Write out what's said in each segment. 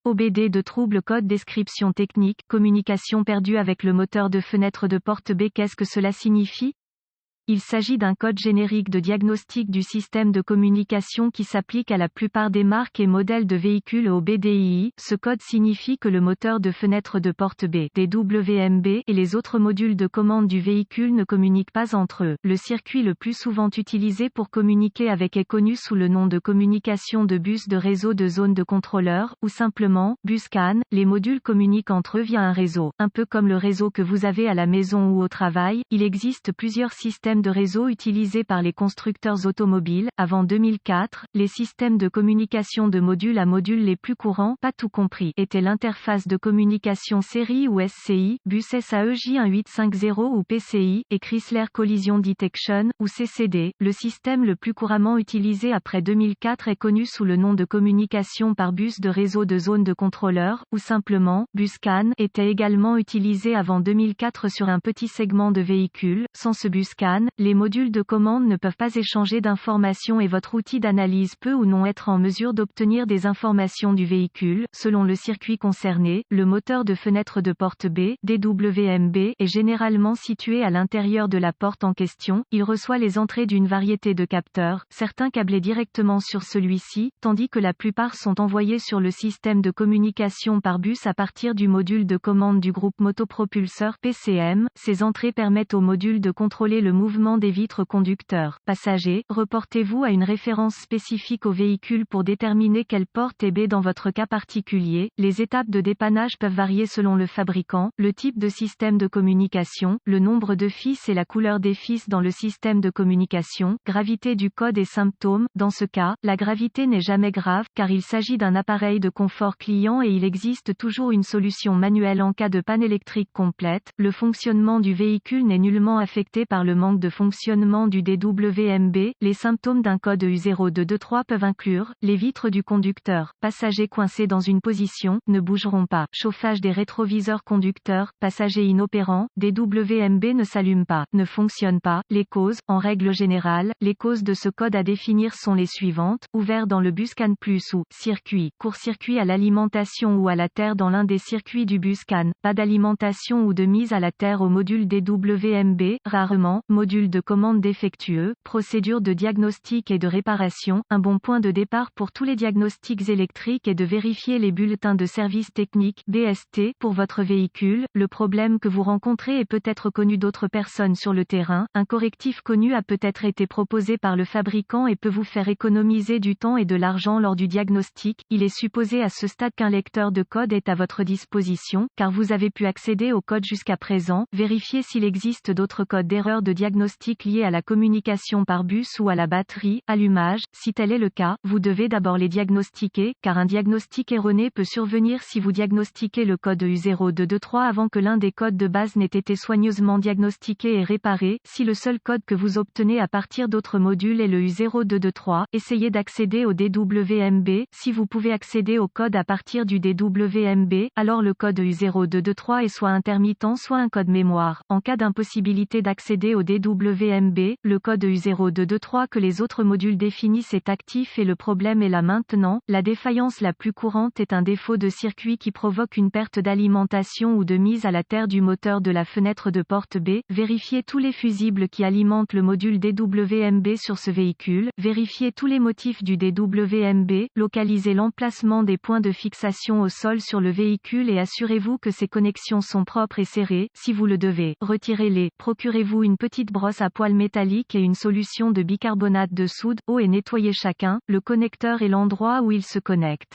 OBD de trouble code description technique, communication perdue avec le moteur de fenêtre de porte B. Qu'est-ce que cela signifie? Il s'agit d'un code générique de diagnostic du système de communication qui s'applique à la plupart des marques et modèles de véhicules OBDII. Ce code signifie que le moteur de fenêtre de porte B, DWMB, et les autres modules de commande du véhicule ne communiquent pas entre eux. Le circuit le plus souvent utilisé pour communiquer avec est connu sous le nom de communication de bus de réseau de zone de contrôleur, ou simplement, bus CAN. Les modules communiquent entre eux via un réseau. Un peu comme le réseau que vous avez à la maison ou au travail, il existe plusieurs systèmes de réseau utilisés par les constructeurs automobiles. Avant 2004, les systèmes de communication de module à module les plus courants, pas tout compris, étaient l'interface de communication série ou SCI, bus SAE-J1850 ou PCI, et Chrysler Collision Detection, ou CCD. Le système le plus couramment utilisé après 2004 est connu sous le nom de communication par bus de réseau de zone de contrôleur, ou simplement, bus CAN, était également utilisé avant 2004 sur un petit segment de véhicules. Sans ce bus CAN, les modules de commande ne peuvent pas échanger d'informations et votre outil d'analyse peut ou non être en mesure d'obtenir des informations du véhicule. Selon le circuit concerné, le moteur de fenêtre de porte B, DWMB, est généralement situé à l'intérieur de la porte en question. Il reçoit les entrées d'une variété de capteurs, certains câblés directement sur celui-ci, tandis que la plupart sont envoyés sur le système de communication par bus à partir du module de commande du groupe motopropulseur PCM. Ces entrées permettent au module de contrôler le mouvement des vitres conducteurs. Passagers, reportez-vous à une référence spécifique au véhicule pour déterminer quelle porte est B dans votre cas particulier. Les étapes de dépannage peuvent varier selon le fabricant, le type de système de communication, le nombre de fils et la couleur des fils dans le système de communication, gravité du code et symptômes. Dans ce cas, la gravité n'est jamais grave, car il s'agit d'un appareil de confort client et il existe toujours une solution manuelle en cas de panne électrique complète. Le fonctionnement du véhicule n'est nullement affecté par le manque de fonctionnement du DWMB. Les symptômes d'un code U0223 peuvent inclure les vitres du conducteur, passager coincé dans une position, ne bougeront pas, chauffage des rétroviseurs conducteurs, passager inopérant, DWMB ne s'allume pas, ne fonctionne pas. Les causes, en règle générale, les causes de ce code à définir sont les suivantes: ouvert dans le bus CAN plus ou circuit, court-circuit à l'alimentation ou à la terre dans l'un des circuits du bus CAN, pas d'alimentation ou de mise à la terre au module DWMB, rarement, module de commande défectueux, procédure de diagnostic et de réparation. Un bon point de départ pour tous les diagnostics électriques est de vérifier les bulletins de service technique (BST) pour votre véhicule. Le problème que vous rencontrez est peut-être connu d'autres personnes sur le terrain. Un correctif connu a peut-être été proposé par le fabricant et peut vous faire économiser du temps et de l'argent lors du diagnostic. Il est supposé à ce stade qu'un lecteur de code est à votre disposition, car vous avez pu accéder au code jusqu'à présent. Vérifiez s'il existe d'autres codes d'erreur de diagnostic liés à la communication par bus ou à la batterie, allumage. Si tel est le cas, vous devez d'abord les diagnostiquer, car un diagnostic erroné peut survenir si vous diagnostiquez le code U0223 avant que l'un des codes de base n'ait été soigneusement diagnostiqué et réparé. Si le seul code que vous obtenez à partir d'autres modules est le U0223, essayez d'accéder au DWMB. Si vous pouvez accéder au code à partir du DWMB, alors le code U0223 est soit intermittent soit un code mémoire. En cas d'impossibilité d'accéder au DWMB, le code U0223 que les autres modules définissent est actif et le problème est là maintenant. La défaillance la plus courante est un défaut de circuit qui provoque une perte d'alimentation ou de mise à la terre du moteur de la fenêtre de porte B. Vérifiez tous les fusibles qui alimentent le module DWMB sur ce véhicule. Vérifiez tous les motifs du DWMB. Localisez l'emplacement des points de fixation au sol sur le véhicule et assurez-vous que ces connexions sont propres et serrées. Si vous le devez, retirez-les. Procurez-vous une petite brosse à poils métallique et une solution de bicarbonate de soude. Et nettoyez chacun, le connecteur et l'endroit où il se connecte.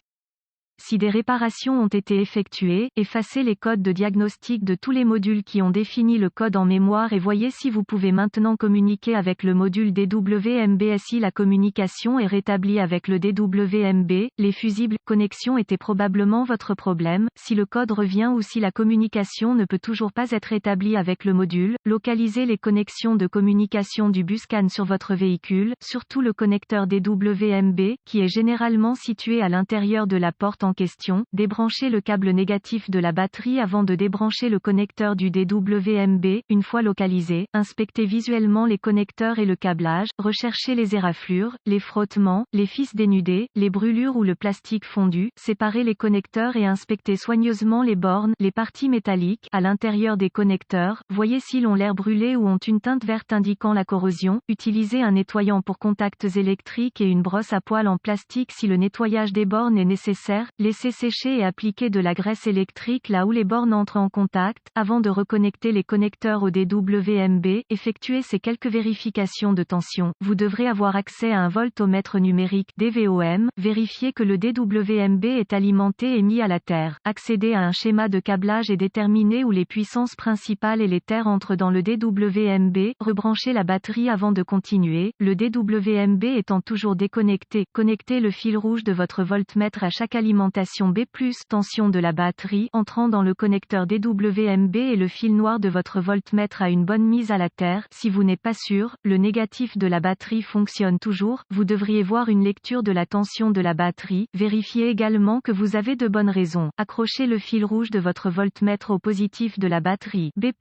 Si des réparations ont été effectuées, effacez les codes de diagnostic de tous les modules qui ont défini le code en mémoire et voyez si vous pouvez maintenant communiquer avec le module DWMB. Si la communication est rétablie avec le DWMB, les fusibles connexions étaient probablement votre problème. Si le code revient ou si la communication ne peut toujours pas être établie avec le module, localisez les connexions de communication du bus CAN sur votre véhicule, surtout le connecteur DWMB, qui est généralement situé à l'intérieur de la porte test en question, débranchez le câble négatif de la batterie avant de débrancher le connecteur du DWMB. Une fois localisé, inspectez visuellement les connecteurs et le câblage, recherchez les éraflures, les frottements, les fils dénudés, les brûlures ou le plastique fondu, séparez les connecteurs et inspectez soigneusement les bornes, les parties métalliques, à l'intérieur des connecteurs, voyez s'ils ont l'air brûlés ou ont une teinte verte indiquant la corrosion, utilisez un nettoyant pour contacts électriques et une brosse à poils en plastique si le nettoyage des bornes est nécessaire, laissez sécher et appliquez de la graisse électrique là où les bornes entrent en contact, avant de reconnecter les connecteurs au DWMB, effectuez ces quelques vérifications de tension. Vous devrez avoir accès à un voltomètre numérique DVOM, vérifiez que le DWMB est alimenté et mis à la terre. Accédez à un schéma de câblage et déterminez où les puissances principales et les terres entrent dans le DWMB, rebranchez la batterie avant de continuer, le DWMB étant toujours déconnecté, connectez le fil rouge de votre voltmètre à chaque alimentation B+, tension de la batterie, entrant dans le connecteur DWMB et le fil noir de votre voltmètre à une bonne mise à la terre. Si vous n'êtes pas sûr, le négatif de la batterie fonctionne toujours, vous devriez voir une lecture de la tension de la batterie, vérifiez également que vous avez de bonnes raisons. Accrochez le fil rouge de votre voltmètre au positif de la batterie B+,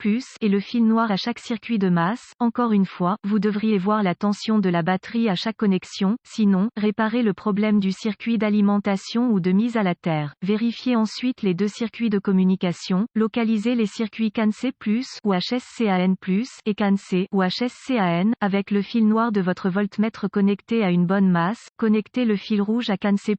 et le fil noir à chaque circuit de masse. Encore une fois, vous devriez voir la tension de la batterie à chaque connexion, sinon, réparez le problème du circuit d'alimentation ou de mise à la terre. Vérifiez ensuite les deux circuits de communication, localisez les circuits CAN-C+, ou HSCAN+, et CAN-C, ou HSCAN, avec le fil noir de votre voltmètre connecté à une bonne masse, connectez le fil rouge à CAN-C+,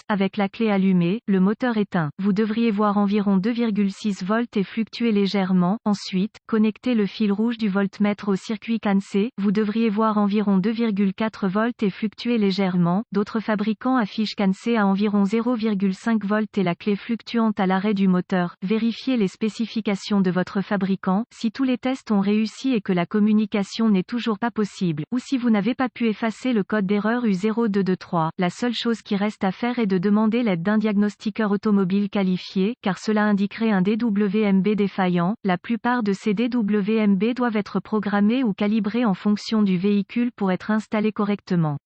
avec la clé allumée, le moteur éteint. Vous devriez voir environ 2,6 volts et fluctuer légèrement. Ensuite, connectez le fil rouge du voltmètre au circuit CAN-C, vous devriez voir environ 2,4 volts et fluctuer légèrement. D'autres fabricants affichent CAN-C à environ 0,5 volts et la clé fluctuante à l'arrêt du moteur. Vérifiez les spécifications de votre fabricant. Si tous les tests ont réussi et que la communication n'est toujours pas possible, ou si vous n'avez pas pu effacer le code d'erreur U0223, la seule chose qui reste à faire est de demander l'aide d'un diagnostiqueur automobile qualifié, car cela indiquerait un DWMB défaillant. La plupart de ces DWMB doivent être programmés ou calibrés en fonction du véhicule pour être installés correctement.